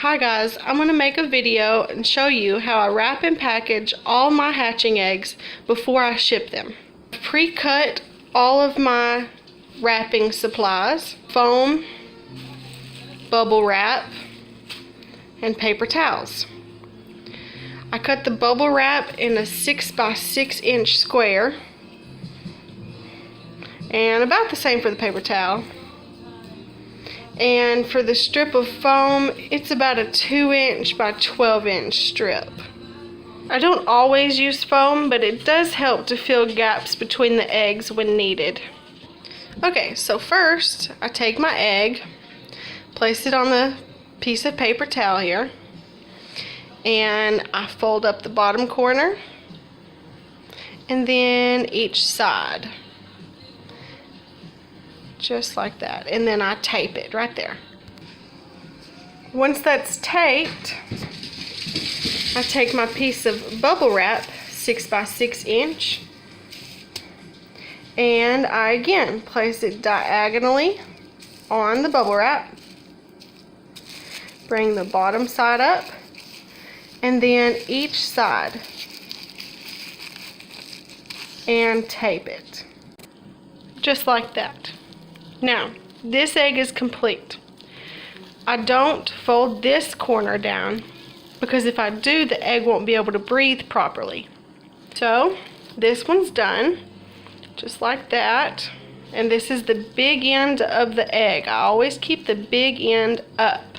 Hi guys, I'm going to make a video and show you how I wrap and package all my hatching eggs before I ship them. I've pre-cut all of my wrapping supplies: foam, bubble wrap, and paper towels. I cut the bubble wrap in a 6 by 6 inch square, and about the same for the paper towel. And for the strip of foam, it's about a 2 inch by 12 inch strip. I don't always use foam, but it does help to fill gaps between the eggs when needed. Okay, so first I take my egg, place it on the piece of paper towel here, and I fold up the bottom corner and then each side. Just like that, and then I tape it right there. Once that's taped, I take my piece of bubble wrap, 6 by 6 inch, and I again place it diagonally on the bubble wrap, bring the bottom side up, and then each side, and tape it just like that. Now, this egg is complete. I don't fold this corner down because if I do, the egg won't be able to breathe properly. So, this one's done, just like that. And this is the big end of the egg. I always keep the big end up.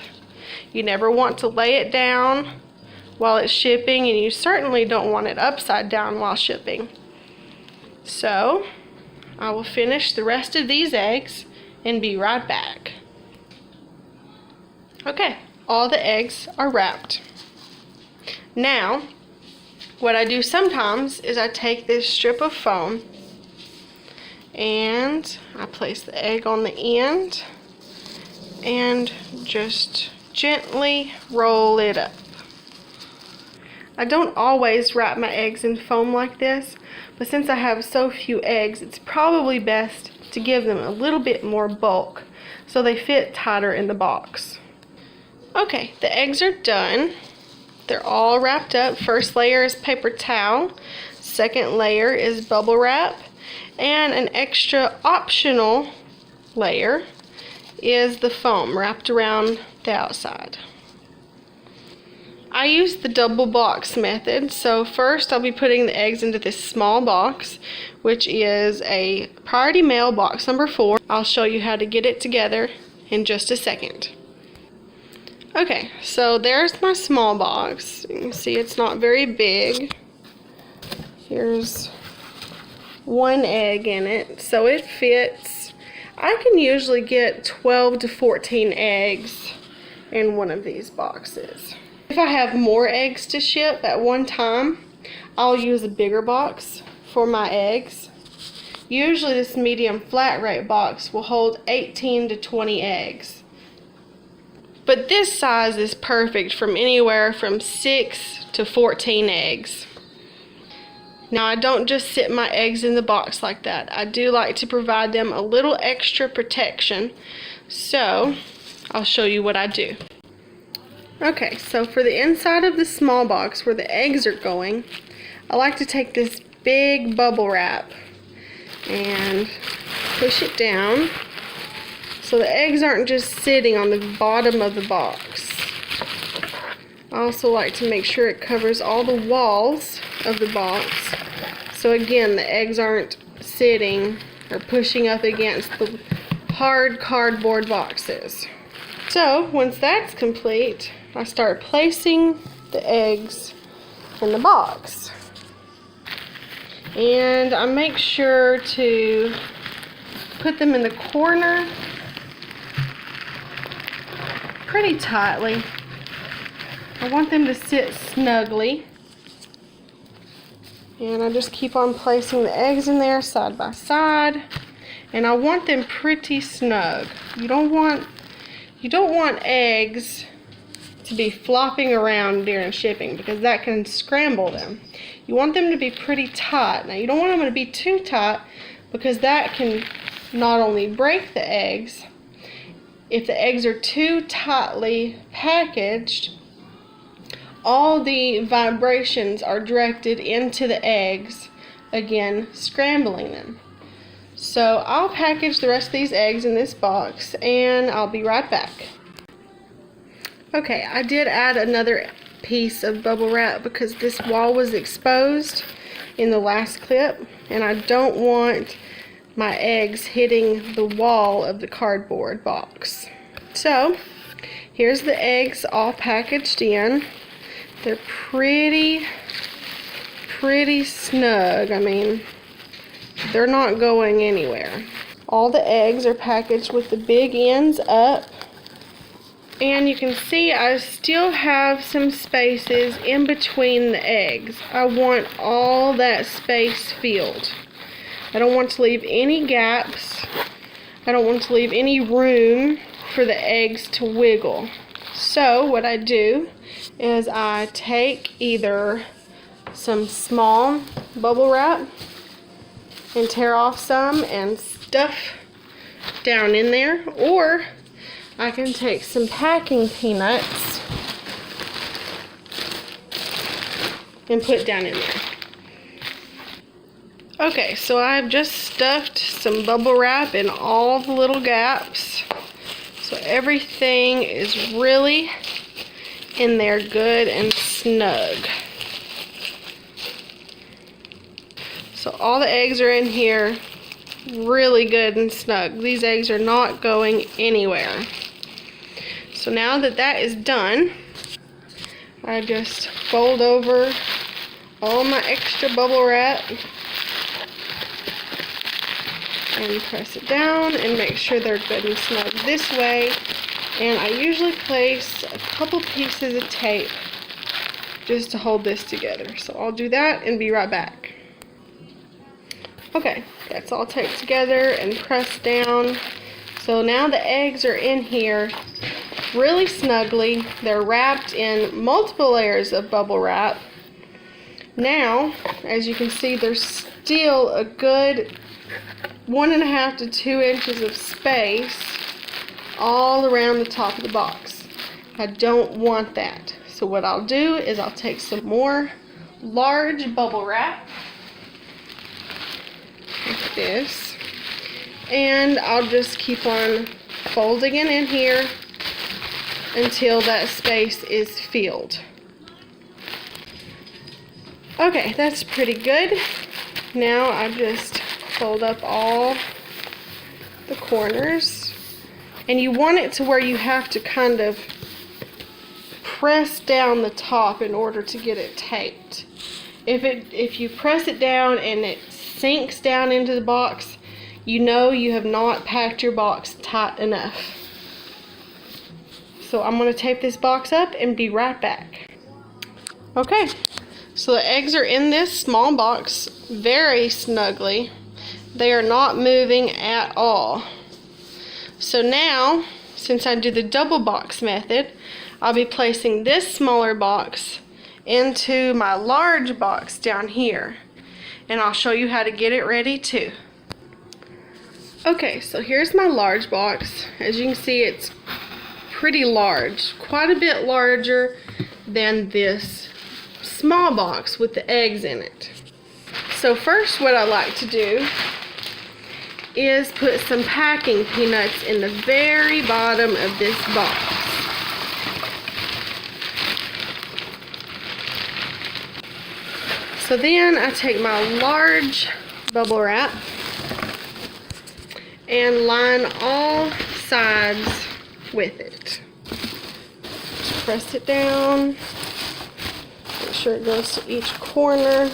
You never want to lay it down while it's shipping, and you certainly don't want it upside down while shipping. So, I will finish the rest of these eggs and be right back. Okay, all the eggs are wrapped. Now, what I do sometimes is I take this strip of foam and I place the egg on the end and just gently roll it up. I don't always wrap my eggs in foam like this, but since I have so few eggs, it's probably best to give them a little bit more bulk so they fit tighter in the box. Okay, the eggs are done. They're all wrapped up. First layer is paper towel, second layer is bubble wrap, and an extra optional layer is the foam wrapped around the outside. I use the double box method, so first I'll be putting the eggs into this small box, which is a priority mail box number 4. I'll show you how to get it together in just a second. Okay, so there's my small box. You can see it's not very big. Here's one egg in it, so it fits. I can usually get 12 to 14 eggs in one of these boxes. If I have more eggs to ship at one time, I'll use a bigger box for my eggs. Usually this medium flat rate box will hold 18 to 20 eggs. But this size is perfect from anywhere from 6 to 14 eggs. Now, I don't just sit my eggs in the box like that. I do like to provide them a little extra protection. So, I'll show you what I do. Okay, so for the inside of the small box where the eggs are going, I like to take this big bubble wrap and push it down so the eggs aren't just sitting on the bottom of the box. I also like to make sure it covers all the walls of the box, so again the eggs aren't sitting or pushing up against the hard cardboard boxes. So once that's complete, I start placing the eggs in the box. And I make sure to put them in the corner pretty tightly. I want them to sit snugly. And I just keep on placing the eggs in there side by side. And I want them pretty snug. You don't want eggs to be flopping around during shipping because that can scramble them. You want them to be pretty tight. Now, you don't want them to be too tight because that can not only break the eggs, If the eggs are too tightly packaged, all the vibrations are directed into the eggs, again scrambling them. So I'll package the rest of these eggs in this box and I'll be right back. Okay, I did add another piece of bubble wrap because this wall was exposed in the last clip and I don't want my eggs hitting the wall of the cardboard box. So here's the eggs all packaged in. They're pretty snug. I mean, they're not going anywhere. All the eggs are packaged with the big ends up. And you can see I still have some spaces in between the eggs. I want all that space filled. I don't want to leave any gaps. I don't want to leave any room for the eggs to wiggle. So what I do is I take either some small bubble wrap and tear off some and stuff down in there, or I can take some packing peanuts and put down in there. Okay, so I've just stuffed some bubble wrap in all the little gaps, so everything is really in there good and snug. So all the eggs are in here really good and snug. These eggs are not going anywhere. So now that that is done, I just fold over all my extra bubble wrap and press it down and make sure they're good and snug this way. And I usually place a couple pieces of tape just to hold this together. So I'll do that and be right back. Okay, that's all taped together and pressed down. So now the eggs are in here really snugly. They're wrapped in multiple layers of bubble wrap. Now, as you can see, there's still a good 1.5 to 2 inches of space all around the top of the box. I don't want that. So what I'll do is I'll take some more large bubble wrap, like this, and I'll just keep on folding it in here until that space is filled. Okay, that's pretty good. Now I just fold up all the corners, and you want it to where you have to kind of press down the top in order to get it taped. If you press it down and it sinks down into the box, you know you have not packed your box tight enough. So I'm going to tape this box up and be right back. Okay, so the eggs are in this small box very snugly. They are not moving at all. So now, since I do the double box method, I'll be placing this smaller box into my large box down here. And I'll show you how to get it ready too. Okay, so here's my large box. As you can see, it's pretty large, quite a bit larger than this small box with the eggs in it. So first, what I like to do is put some packing peanuts in the very bottom of this box. So then I take my large bubble wrap and line all sides with it. Just press it down, make sure it goes to each corner,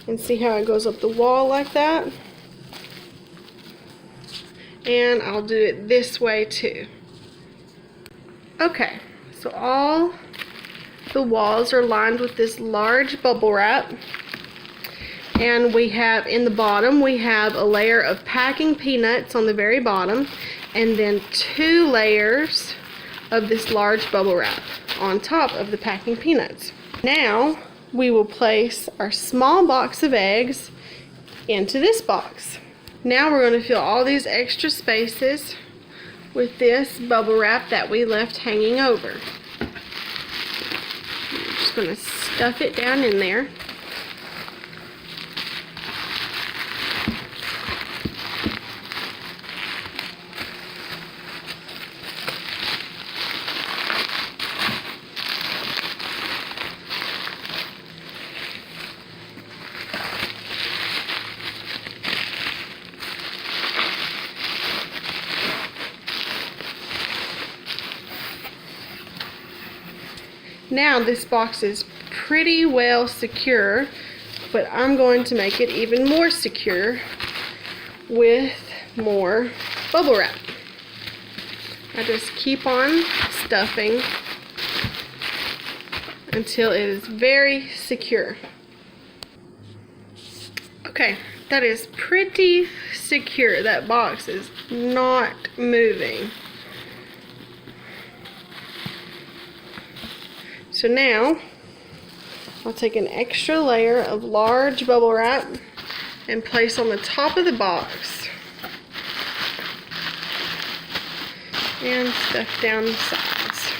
and see how it goes up the wall like that. And I'll do it this way too. Okay, so all the walls are lined with this large bubble wrap, and we have in the bottom we have a layer of packing peanuts on the very bottom, and then 2 layers of this large bubble wrap on top of the packing peanuts. Now we will place our small box of eggs into this box. Now we're going to fill all these extra spaces with this bubble wrap that we left hanging over. I'm just going to stuff it down in there. Now this box is pretty well secure, but I'm going to make it even more secure with more bubble wrap. I just keep on stuffing until it is very secure. Okay, that is pretty secure. That box is not moving. So now, I'll take an extra layer of large bubble wrap and place on the top of the box and stuff down the sides.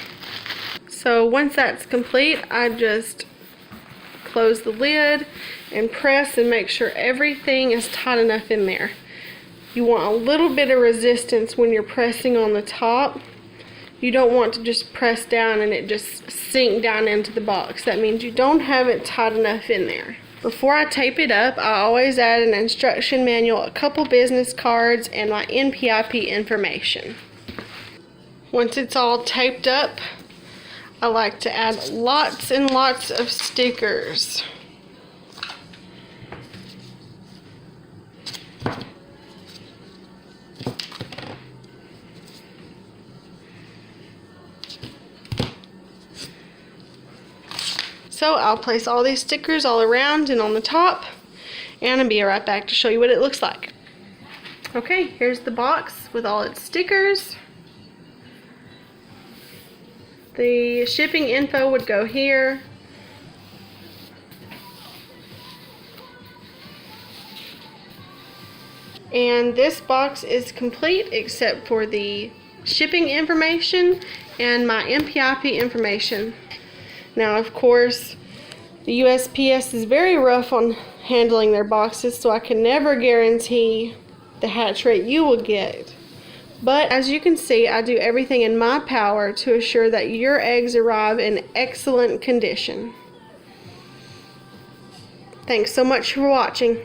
So once that's complete, I just close the lid and press and make sure everything is tight enough in there. You want a little bit of resistance when you're pressing on the top. You don't want to just press down and it just sink down into the box. That means you don't have it tight enough in there. Before I tape it up, I always add an instruction manual, a couple business cards, and my NPIP information. Once it's all taped up, I like to add lots and lots of stickers. So I'll place all these stickers all around and on the top, and I'll be right back to show you what it looks like. Okay, here's the box with all its stickers. The shipping info would go here. And this box is complete except for the shipping information and my NPIP information. Now, of course, the USPS is very rough on handling their boxes, so I can never guarantee the hatch rate you will get. But as you can see, I do everything in my power to assure that your eggs arrive in excellent condition. Thanks so much for watching.